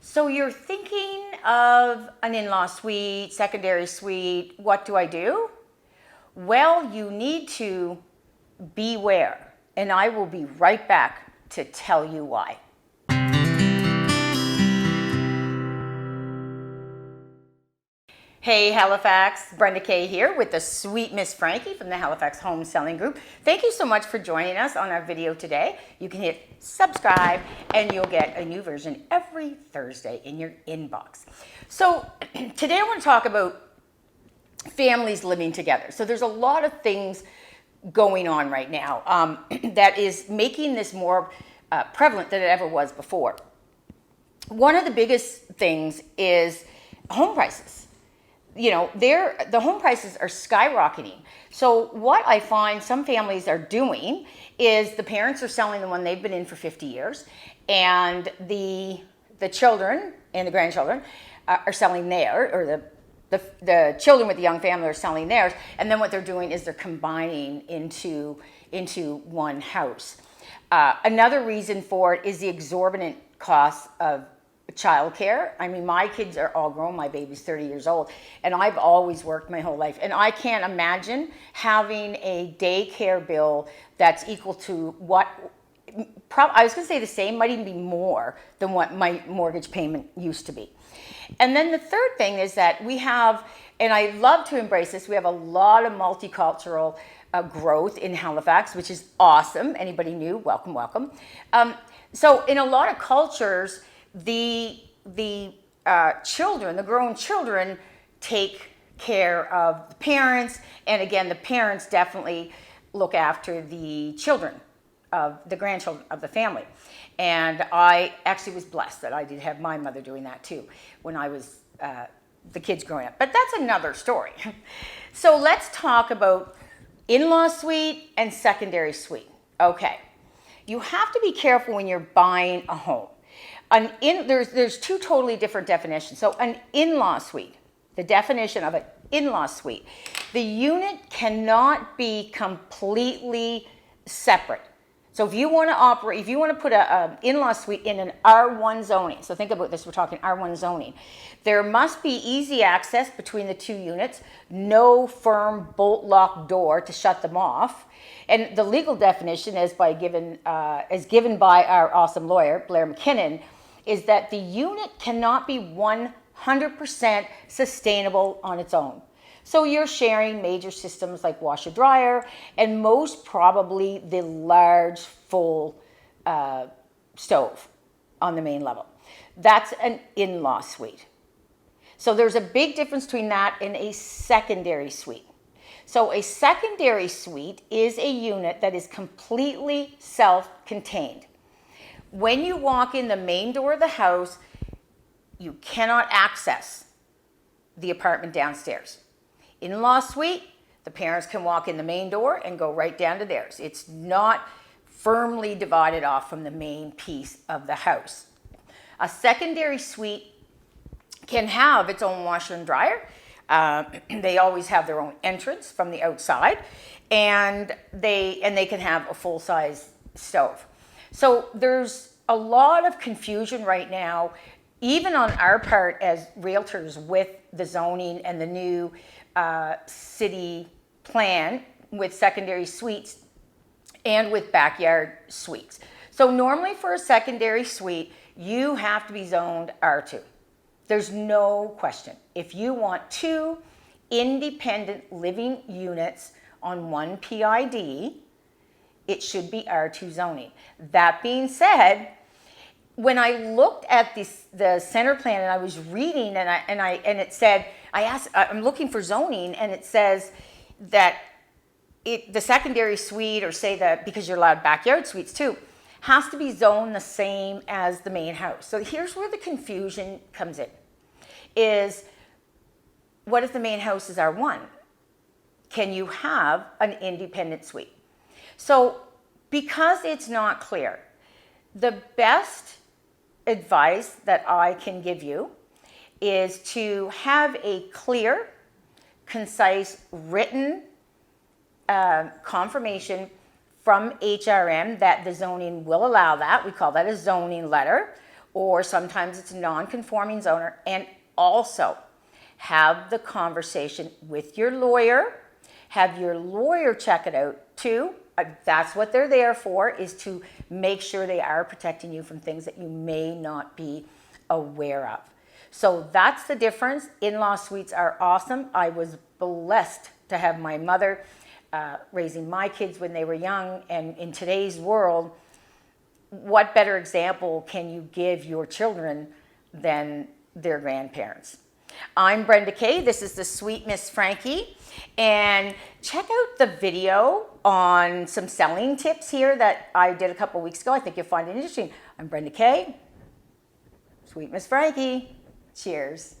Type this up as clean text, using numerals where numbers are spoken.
So you're thinking of an in-law suite, secondary suite, what do I do? Well, you need to beware, and I will be right back to tell you why. Hey Halifax, Brenda Kay here with the sweet Miss Frankie from the Halifax Home Selling Group. Thank you so much for joining us on our video today. You can hit subscribe and you'll get a new version every Thursday in your inbox. So today I want to talk about families living together. So there's a lot of things going on right now that is making this more prevalent than it ever was before. One of the biggest things is home prices. You know, the home prices are skyrocketing. So what I find some families are doing is the parents are selling the one they've been in for 50 years, and the children and the grandchildren are selling theirs, or the children with the young family are selling theirs, and then what they're doing is they're combining into one house. Another reason for it is the exorbitant cost of childcare. I mean, my kids are all grown. My baby's 30 years old, and I've always worked my whole life. And I can't imagine having a daycare bill that's equal to what, I was going to say the same, might even be more than what my mortgage payment used to be. And then the third thing is that we have, and I love to embrace this, we have a lot of multicultural growth in Halifax, which is awesome. Anybody new? Welcome, welcome. So in a lot of cultures, the children, the grown children, take care of the parents, and again, the parents definitely look after the children, of the grandchildren of the family. And I actually was blessed that I did have my mother doing that too when I was the kids growing up. But that's another story. So let's talk about in-law suite and secondary suite. You have to be careful when you're buying a home. There's two totally different definitions. So an in-law suite, the definition of an in-law suite, the unit cannot be completely separate. So if you want to put an in-law suite in an R1 zoning, so think about this, we're talking R1 zoning, there must be easy access between the two units, no firm bolt lock door to shut them off. And the legal definition as given by our awesome lawyer, Blair McKinnon, is that the unit cannot be 100% sustainable on its own. So you're sharing major systems like washer dryer and most probably the large full stove on the main level. That's an in-law suite. So there's a big difference between that and a secondary suite. So a secondary suite is a unit that is completely self-contained. When you walk in the main door of the house, you cannot access the apartment downstairs. In-law suite, the parents can walk in the main door and go right down to theirs. It's not firmly divided off from the main piece of the house. A secondary suite can have its own washer and dryer. They always have their own entrance from the outside, and they can have a full-size stove. So there's a lot of confusion right now, even on our part as realtors, with the zoning and the new city plan with secondary suites and with backyard suites. So normally for a secondary suite, you have to be zoned R2. There's no question. If you want two independent living units on one PID, it should be R2 zoning. That being said, when I looked at the center plan and I was reading and it said, I'm looking for zoning, and it says that the secondary suite, or say that because you're allowed backyard suites too, has to be zoned the same as the main house. So here's where the confusion comes in, is what if the main house is R1? Can you have an independent suite? So because it's not clear, the best advice that I can give you is to have a clear, concise, written confirmation from HRM that the zoning will allow that. We call that a zoning letter. or sometimes it's a non-conforming zoner, and also have the conversation with your lawyer. Have your lawyer check it out too. That's what they're there for, is to make sure they are protecting you from things that you may not be aware of. So that's the difference. In-law suites are awesome. I was blessed to have my mother raising my kids when they were young, and in today's world, what better example can you give your children than their grandparents? I'm Brenda Kay. This is the Sweet Miss Frankie. And check out the video on some selling tips here that I did a couple weeks ago. I think you'll find it interesting. I'm Brenda Kay. Sweet Miss Frankie. Cheers.